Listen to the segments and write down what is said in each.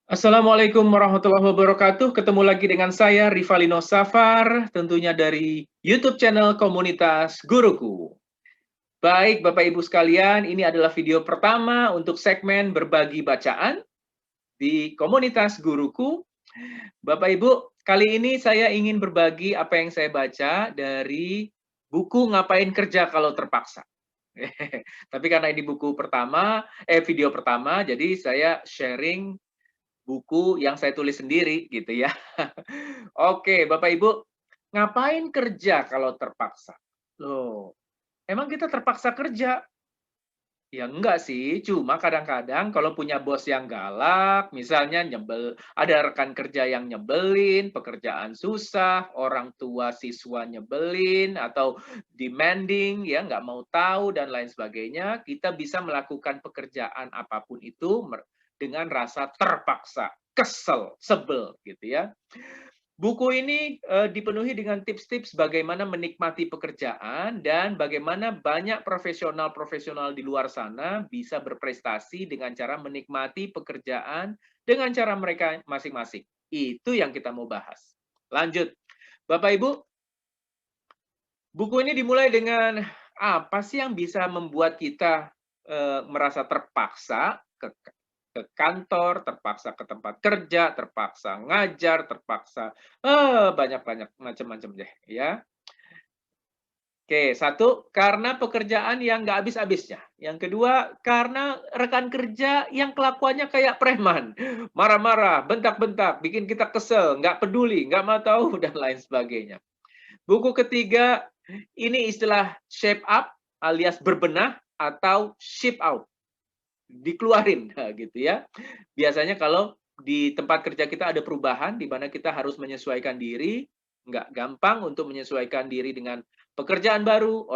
Assalamualaikum warahmatullahi wabarakatuh. Ketemu lagi dengan saya, Rivalino Safar, tentunya dari YouTube channel Komunitas Guruku. Baik, Bapak Ibu sekalian, ini adalah video pertama untuk segmen berbagi bacaan di Komunitas Guruku. Bapak Ibu, kali ini saya ingin berbagi apa yang saya baca dari buku Ngapain Kerja Kalau Terpaksa. Tapi karena ini video pertama, jadi saya sharing buku yang saya tulis sendiri gitu ya. Oke, Bapak Ibu, ngapain kerja kalau terpaksa? Loh, emang kita terpaksa kerja? Ya enggak sih, cuma kadang-kadang kalau punya bos yang galak, misalnya ada rekan kerja yang nyebelin, pekerjaan susah, orang tua siswa nyebelin, atau demanding, ya nggak mau tahu, dan lain sebagainya, kita bisa melakukan pekerjaan apapun itu dengan rasa terpaksa, kesel, sebel, gitu ya. Buku ini dipenuhi dengan tips-tips bagaimana menikmati pekerjaan dan bagaimana banyak profesional-profesional di luar sana bisa berprestasi dengan cara menikmati pekerjaan dengan cara mereka masing-masing. Itu yang kita mau bahas. Lanjut. Bapak Ibu, buku ini dimulai dengan apa sih yang bisa membuat kita merasa terpaksa ke kantor, terpaksa ke tempat kerja, terpaksa ngajar, terpaksa banyak-banyak macam-macam deh ya. Oke, satu, karena pekerjaan yang nggak habis-habisnya. Yang kedua, karena rekan kerja yang kelakuannya kayak preman. Marah-marah, bentak-bentak, bikin kita kesel, nggak peduli, nggak mau tahu, dan lain sebagainya. Buku ketiga, ini istilah shape up alias berbenah atau ship out. Dikeluarin, nah, gitu ya. Biasanya kalau di tempat kerja kita ada perubahan di mana kita harus menyesuaikan diri, nggak gampang untuk menyesuaikan diri dengan pekerjaan baru,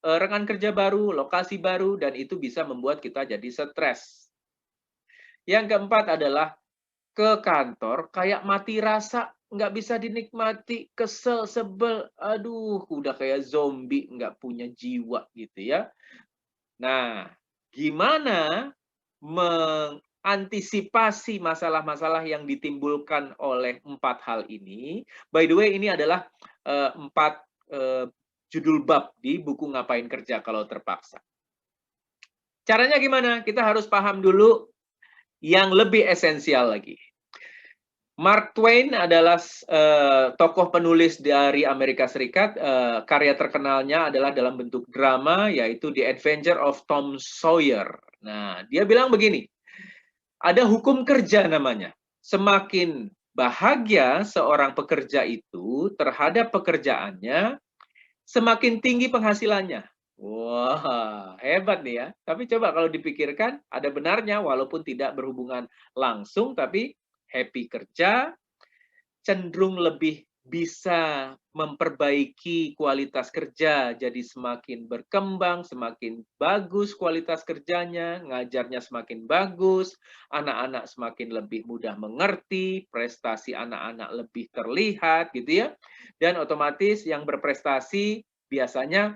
rekan kerja baru, lokasi baru, dan itu bisa membuat kita jadi stres. Yang keempat adalah ke kantor kayak mati rasa, nggak bisa dinikmati, kesel, sebel, aduh, udah kayak zombie, nggak punya jiwa gitu ya. Nah, gimana mengantisipasi masalah-masalah yang ditimbulkan oleh 4 hal ini? By the way, ini adalah 4 judul bab di buku Ngapain Kerja Kalau Terpaksa. Caranya gimana? Kita harus paham dulu yang lebih esensial lagi. Mark Twain adalah tokoh penulis dari Amerika Serikat. Karya terkenalnya adalah dalam bentuk drama, yaitu The Adventure of Tom Sawyer. Nah, dia bilang begini, ada hukum kerja namanya. Semakin bahagia seorang pekerja itu terhadap pekerjaannya, semakin tinggi penghasilannya. Wah, hebat nih ya. Tapi coba kalau dipikirkan, ada benarnya walaupun tidak berhubungan langsung, tapi happy kerja, cenderung lebih bisa memperbaiki kualitas kerja, jadi semakin berkembang, semakin bagus kualitas kerjanya, ngajarnya semakin bagus, anak-anak semakin lebih mudah mengerti, prestasi anak-anak lebih terlihat, gitu ya. Dan otomatis yang berprestasi biasanya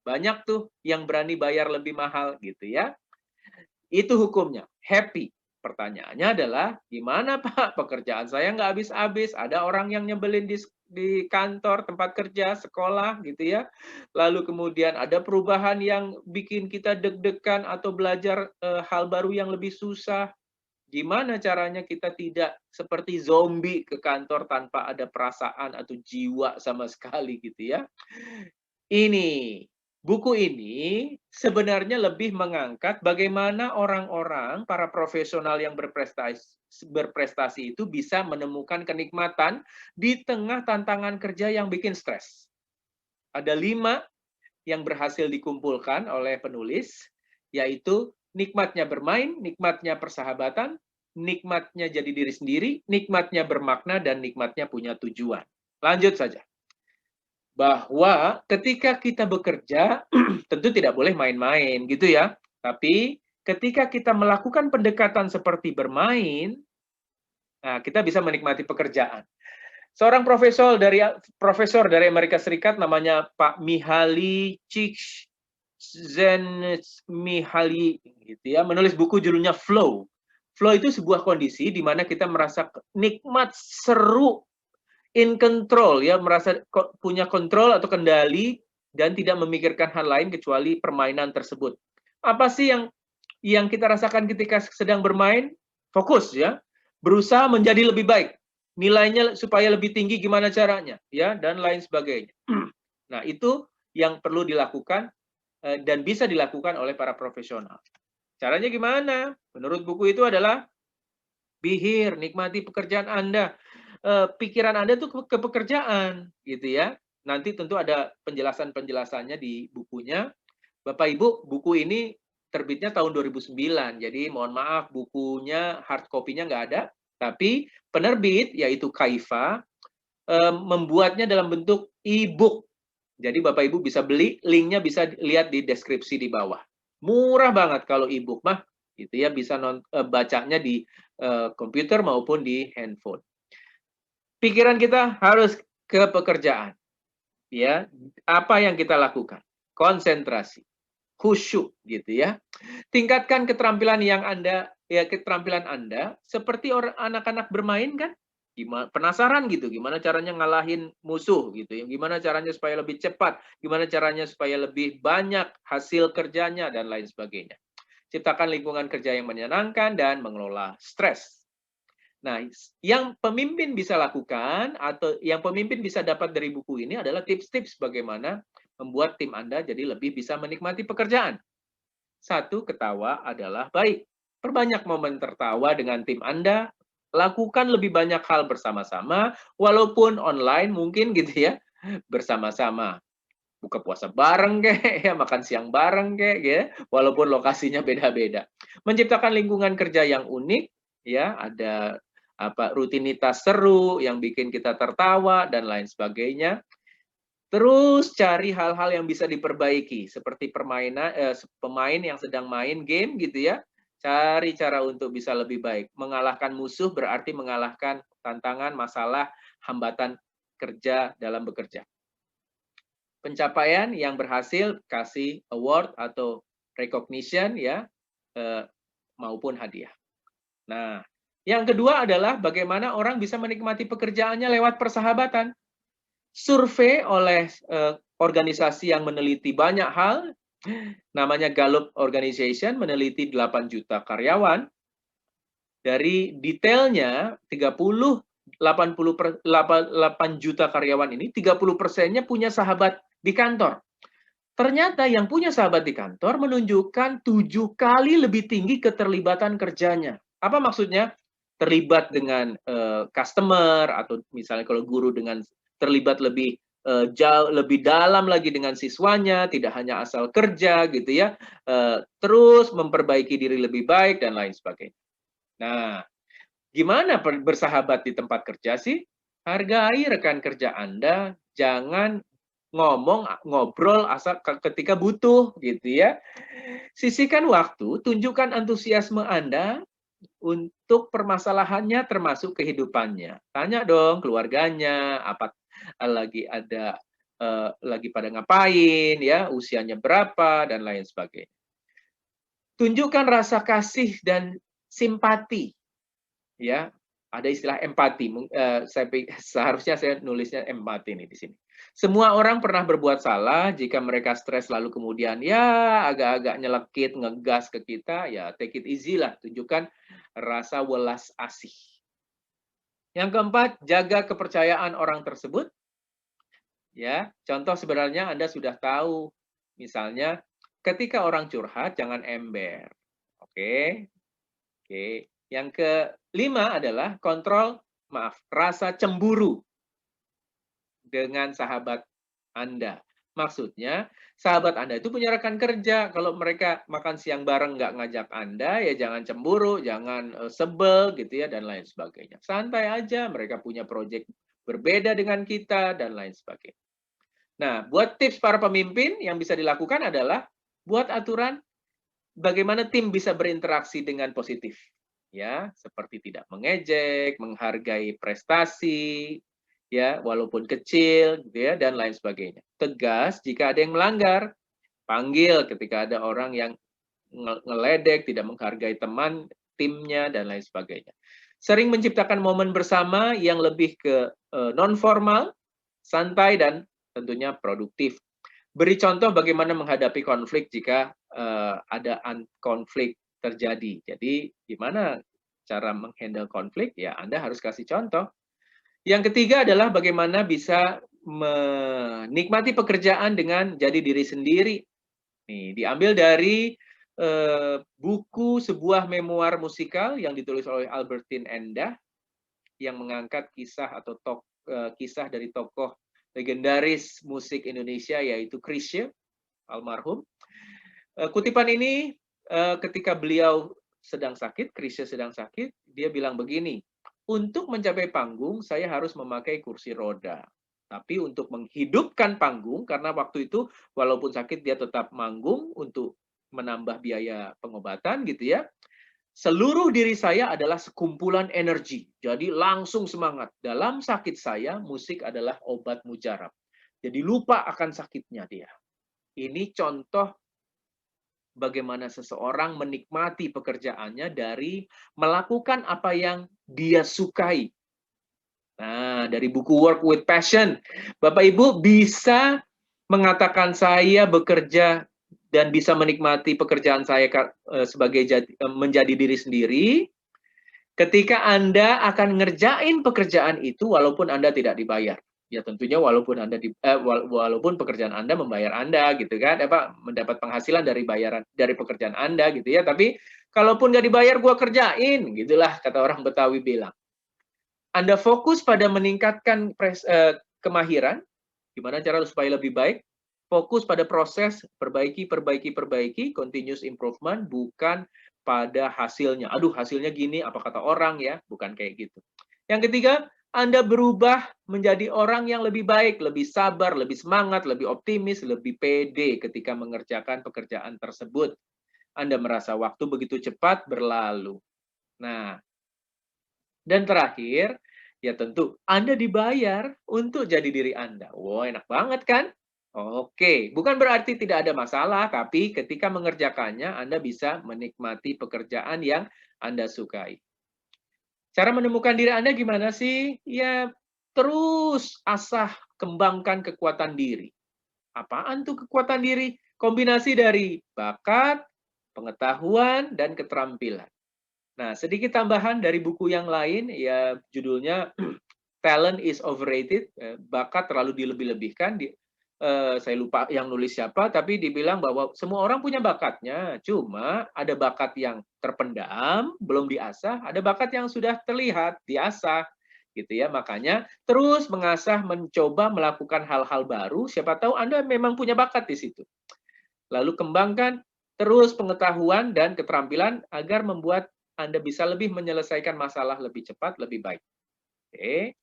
banyak tuh yang berani bayar lebih mahal, gitu ya. Itu hukumnya, happy. Pertanyaannya adalah, gimana Pak? Pekerjaan saya nggak habis-habis. Ada orang yang nyebelin di kantor, tempat kerja, sekolah, gitu ya. Lalu kemudian ada perubahan yang bikin kita deg-degan atau belajar hal baru yang lebih susah. Gimana caranya kita tidak seperti zombie ke kantor tanpa ada perasaan atau jiwa sama sekali gitu ya. Ini, buku ini sebenarnya lebih mengangkat bagaimana orang-orang, para profesional yang berprestasi itu bisa menemukan kenikmatan di tengah tantangan kerja yang bikin stres. Ada 5 yang berhasil dikumpulkan oleh penulis, yaitu nikmatnya bermain, nikmatnya persahabatan, nikmatnya jadi diri sendiri, nikmatnya bermakna, dan nikmatnya punya tujuan. Lanjut saja. Bahwa ketika kita bekerja, tentu tidak boleh main-main gitu ya. Tapi ketika kita melakukan pendekatan seperti bermain, nah kita bisa menikmati pekerjaan. Seorang profesor dari Amerika Serikat namanya Pak Mihaly Csikszentmihalyi gitu ya, menulis buku judulnya Flow. Flow itu sebuah kondisi di mana kita merasa nikmat, seru, in control, ya, merasa punya kontrol atau kendali dan tidak memikirkan hal lain kecuali permainan tersebut. Apa sih yang kita rasakan ketika sedang bermain? Fokus, ya, berusaha menjadi lebih baik, nilainya supaya lebih tinggi gimana caranya, ya, dan lain sebagainya. Nah, itu yang perlu dilakukan dan bisa dilakukan oleh para profesional. Caranya gimana? Menurut buku itu adalah bihir, nikmati pekerjaan Anda. Pikiran Anda tuh ke pekerjaan, gitu ya. Nanti tentu ada penjelasan-penjelasannya di bukunya. Bapak Ibu, buku ini terbitnya tahun 2009, jadi mohon maaf bukunya hard copy-nya nggak ada, tapi penerbit yaitu Kaifa membuatnya dalam bentuk e-book. Jadi Bapak Ibu bisa beli, linknya bisa lihat di deskripsi di bawah. Murah banget kalau e-book mah, gitu ya, bisa bacanya di komputer maupun di handphone. Pikiran kita harus ke pekerjaan, ya. Apa yang kita lakukan? Konsentrasi, khusyuk, gitu ya. Tingkatkan keterampilan keterampilan Anda seperti anak-anak bermain kan? Gimana, penasaran gitu, gimana caranya ngalahin musuh gitu ya, gimana caranya supaya lebih cepat, gimana caranya supaya lebih banyak hasil kerjanya dan lain sebagainya. Ciptakan lingkungan kerja yang menyenangkan dan mengelola stres. Nah, yang pemimpin bisa lakukan atau yang pemimpin bisa dapat dari buku ini adalah tips-tips bagaimana membuat tim Anda jadi lebih bisa menikmati pekerjaan. Satu, ketawa adalah baik. Perbanyak momen tertawa dengan tim Anda, lakukan lebih banyak hal bersama-sama, walaupun online mungkin gitu ya, bersama-sama. Buka puasa bareng kek, ya, makan siang bareng kek, ya, walaupun lokasinya beda-beda. Menciptakan lingkungan kerja yang unik, ya, ada rutinitas seru yang bikin kita tertawa dan lain sebagainya. Terus cari hal-hal yang bisa diperbaiki, seperti pemain yang sedang main game gitu ya, cari cara untuk bisa lebih baik. Mengalahkan musuh berarti mengalahkan tantangan, masalah, hambatan kerja dalam bekerja. Pencapaian yang berhasil kasih award atau recognition ya, maupun hadiah. Nah, yang kedua adalah bagaimana orang bisa menikmati pekerjaannya lewat persahabatan. Survei oleh organisasi yang meneliti banyak hal, namanya Gallup Organization, meneliti 8 juta karyawan. Dari detailnya, 8 juta karyawan ini, 30%-nya punya sahabat di kantor. Ternyata yang punya sahabat di kantor menunjukkan 7 kali lebih tinggi keterlibatan kerjanya. Apa maksudnya? Terlibat dengan customer, atau misalnya kalau guru dengan terlibat lebih jauh lebih dalam lagi dengan siswanya, tidak hanya asal kerja gitu ya, terus memperbaiki diri lebih baik dan lain sebagainya. Nah, gimana bersahabat di tempat kerja sih? Hargai rekan kerja Anda, jangan ngobrol asal ketika butuh gitu ya. Sisihkan waktu, tunjukkan antusiasme Anda untuk permasalahannya termasuk kehidupannya. Tanya dong keluarganya, apa lagi ada lagi pada ngapain ya, usianya berapa dan lain sebagainya. Tunjukkan rasa kasih dan simpati. Ya, ada istilah empati. Seharusnya saya nulisnya empati nih di sini. Semua orang pernah berbuat salah. Jika mereka stres lalu kemudian ya agak-agak nyelekit, ngegas ke kita, ya take it easy lah. Tunjukkan rasa welas asih. Yang keempat, jaga kepercayaan orang tersebut. Ya, contoh sebenarnya Anda sudah tahu. Misalnya, ketika orang curhat jangan ember. Oke. Oke. Yang kelima adalah rasa cemburu dengan sahabat Anda. Maksudnya, sahabat Anda itu punya rekan kerja. Kalau mereka makan siang bareng nggak ngajak Anda, ya jangan cemburu, jangan sebel gitu ya, dan lain sebagainya. Santai aja, mereka punya proyek berbeda dengan kita, dan lain sebagainya. Nah, buat tips para pemimpin yang bisa dilakukan adalah buat aturan bagaimana tim bisa berinteraksi dengan positif. Ya, seperti tidak mengejek, menghargai prestasi, ya, walaupun kecil, gitu ya, dan lain sebagainya. Tegas jika ada yang melanggar, panggil ketika ada orang yang ngeledek, tidak menghargai teman, timnya, dan lain sebagainya. Sering menciptakan momen bersama yang lebih ke non-formal, santai, dan tentunya produktif. Beri contoh bagaimana menghadapi konflik jika ada konflik terjadi. Jadi, gimana cara menghandle konflik? Ya, Anda harus kasih contoh. Yang ketiga adalah bagaimana bisa menikmati pekerjaan dengan jadi diri sendiri. Nih, diambil dari buku sebuah memoir musikal yang ditulis oleh Albertine Endah yang mengangkat kisah atau kisah dari tokoh legendaris musik Indonesia yaitu Chrisye almarhum. Kutipan ini ketika beliau sedang sakit, Chrisye sedang sakit, dia bilang begini, untuk mencapai panggung saya harus memakai kursi roda. Tapi untuk menghidupkan panggung, karena waktu itu walaupun sakit dia tetap manggung untuk menambah biaya pengobatan gitu ya. Seluruh diri saya adalah sekumpulan energi. Jadi langsung semangat. Dalam sakit saya, musik adalah obat mujarab. Jadi lupa akan sakitnya dia. Ini contoh bagaimana seseorang menikmati pekerjaannya dari melakukan apa yang dia sukai. Nah, dari buku Work with Passion, Bapak Ibu bisa mengatakan saya bekerja dan bisa menikmati pekerjaan saya sebagai menjadi diri sendiri ketika Anda akan ngerjain pekerjaan itu walaupun Anda tidak dibayar. Ya tentunya walaupun walaupun pekerjaan Anda membayar Anda gitu kan, mendapat penghasilan dari bayaran dari pekerjaan Anda gitu ya, tapi kalaupun nggak dibayar gua kerjain, gitulah kata orang Betawi bilang. Anda fokus pada meningkatkan kemahiran, gimana cara supaya lebih baik, fokus pada proses perbaiki, continuous improvement, bukan pada hasilnya. Aduh, hasilnya gini, apa kata orang ya, bukan kayak gitu. Yang ketiga, Anda berubah menjadi orang yang lebih baik, lebih sabar, lebih semangat, lebih optimis, lebih pede ketika mengerjakan pekerjaan tersebut. Anda merasa waktu begitu cepat berlalu. Nah, dan terakhir, ya tentu Anda dibayar untuk jadi diri Anda. Wow, enak banget kan? Oke, bukan berarti tidak ada masalah, tapi ketika mengerjakannya, Anda bisa menikmati pekerjaan yang Anda sukai. Cara menemukan diri Anda gimana sih? Ya, terus asah kembangkan kekuatan diri. Apaan tuh kekuatan diri? Kombinasi dari bakat, pengetahuan, dan keterampilan. Nah, sedikit tambahan dari buku yang lain, ya judulnya Talent is Overrated, bakat terlalu dilebih-lebihkan. Saya lupa yang nulis siapa, tapi dibilang bahwa semua orang punya bakatnya, cuma ada bakat yang terpendam, belum diasah, ada bakat yang sudah terlihat, diasah, gitu ya. Makanya terus mengasah, mencoba melakukan hal-hal baru, siapa tahu Anda memang punya bakat di situ. Lalu kembangkan terus pengetahuan dan keterampilan agar membuat Anda bisa lebih menyelesaikan masalah lebih cepat, lebih baik. Oke.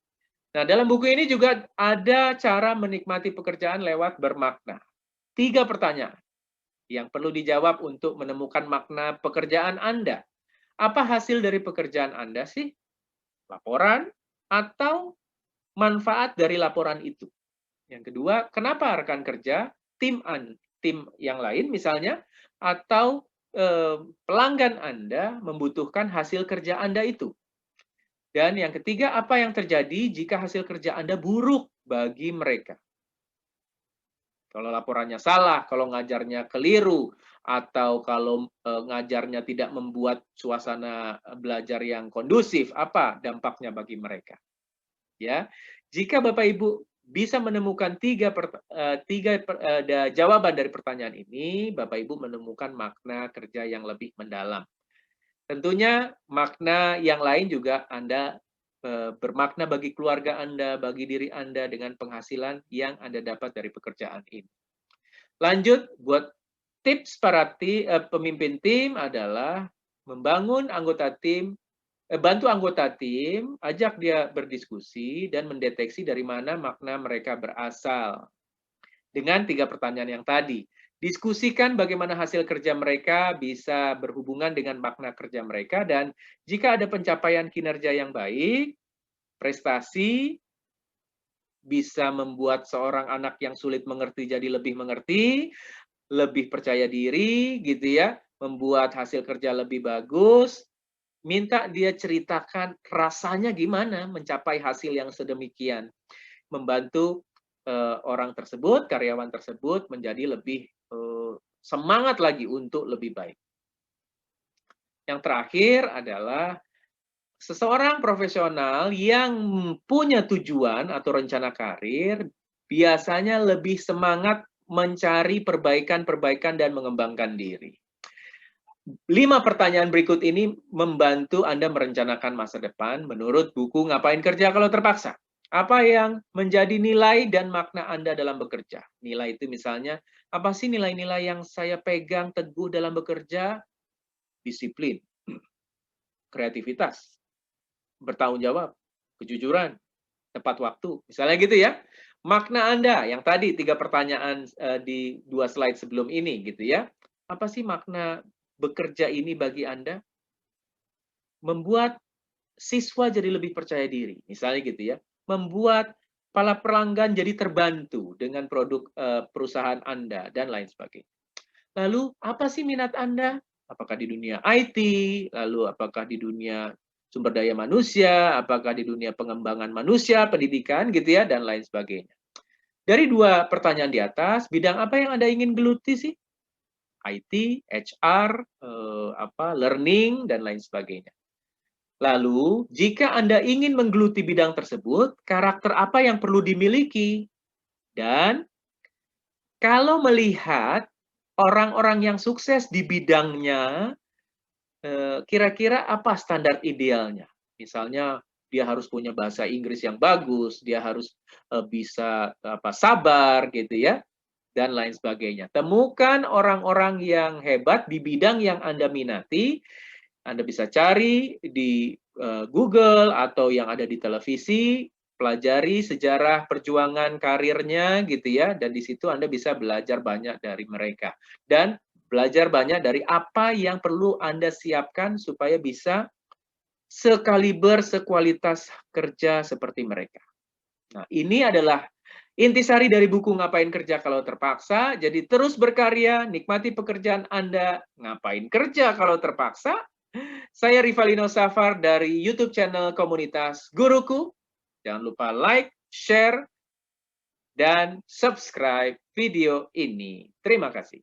Nah, dalam buku ini juga ada cara menikmati pekerjaan lewat bermakna. 3 pertanyaan yang perlu dijawab untuk menemukan makna pekerjaan Anda. Apa hasil dari pekerjaan Anda sih? Laporan atau manfaat dari laporan itu? Yang kedua, kenapa rekan kerja, tim yang lain misalnya, atau pelanggan Anda membutuhkan hasil kerja Anda itu. Dan yang ketiga, apa yang terjadi jika hasil kerja Anda buruk bagi mereka? Kalau laporannya salah, kalau ngajarnya keliru, atau kalau ngajarnya tidak membuat suasana belajar yang kondusif, apa dampaknya bagi mereka? Ya, jika Bapak Ibu bisa menemukan jawaban dari pertanyaan ini, Bapak Ibu menemukan makna kerja yang lebih mendalam. Tentunya makna yang lain juga Anda bermakna bagi keluarga Anda, bagi diri Anda dengan penghasilan yang Anda dapat dari pekerjaan ini. Lanjut, buat tips para pemimpin tim adalah membangun anggota tim, bantu anggota tim, ajak dia berdiskusi dan mendeteksi dari mana makna mereka berasal. Dengan 3 pertanyaan yang tadi. Diskusikan bagaimana hasil kerja mereka bisa berhubungan dengan makna kerja mereka, dan jika ada pencapaian kinerja yang baik, prestasi bisa membuat seorang anak yang sulit mengerti jadi lebih mengerti, lebih percaya diri gitu ya, membuat hasil kerja lebih bagus, minta dia ceritakan rasanya gimana mencapai hasil yang sedemikian, membantu orang tersebut, karyawan tersebut menjadi lebih semangat lagi untuk lebih baik. Yang terakhir adalah seseorang profesional yang punya tujuan atau rencana karir biasanya lebih semangat mencari perbaikan-perbaikan dan mengembangkan diri. 5 pertanyaan berikut ini membantu Anda merencanakan masa depan menurut buku Ngapain Kerja Kalau Terpaksa. Apa yang menjadi nilai dan makna Anda dalam bekerja? Nilai itu misalnya, apa sih nilai-nilai yang saya pegang teguh dalam bekerja? Disiplin, kreativitas, bertanggung jawab, kejujuran, tepat waktu. Misalnya gitu ya. Makna Anda yang tadi 3 pertanyaan di 2 slide sebelum ini gitu ya. Apa sih makna bekerja ini bagi Anda? Membuat siswa jadi lebih percaya diri, misalnya gitu ya. Membuat para pelanggan jadi terbantu dengan produk perusahaan Anda dan lain sebagainya. Lalu apa sih minat Anda? Apakah di dunia IT, lalu apakah di dunia sumber daya manusia, apakah di dunia pengembangan manusia, pendidikan gitu ya, dan lain sebagainya. Dari 2 pertanyaan di atas, bidang apa yang Anda ingin geluti sih? IT, HR, learning, dan lain sebagainya. Lalu, jika Anda ingin menggeluti bidang tersebut, karakter apa yang perlu dimiliki? Dan kalau melihat orang-orang yang sukses di bidangnya, kira-kira apa standar idealnya? Misalnya dia harus punya bahasa Inggris yang bagus, dia harus bisa sabar gitu ya, dan lain sebagainya. Temukan orang-orang yang hebat di bidang yang Anda minati. Anda bisa cari di Google atau yang ada di televisi, pelajari sejarah perjuangan karirnya gitu ya, dan di situ Anda bisa belajar banyak dari mereka. Dan belajar banyak dari apa yang perlu Anda siapkan supaya bisa sekaliber, sekualitas kerja seperti mereka. Nah, ini adalah intisari dari buku Ngapain Kerja Kalau Terpaksa. Jadi terus berkarya, nikmati pekerjaan Anda. Ngapain kerja kalau terpaksa? Saya Rivalino Safar dari YouTube channel komunitas Guruku. Jangan lupa like, share, dan subscribe video ini. Terima kasih.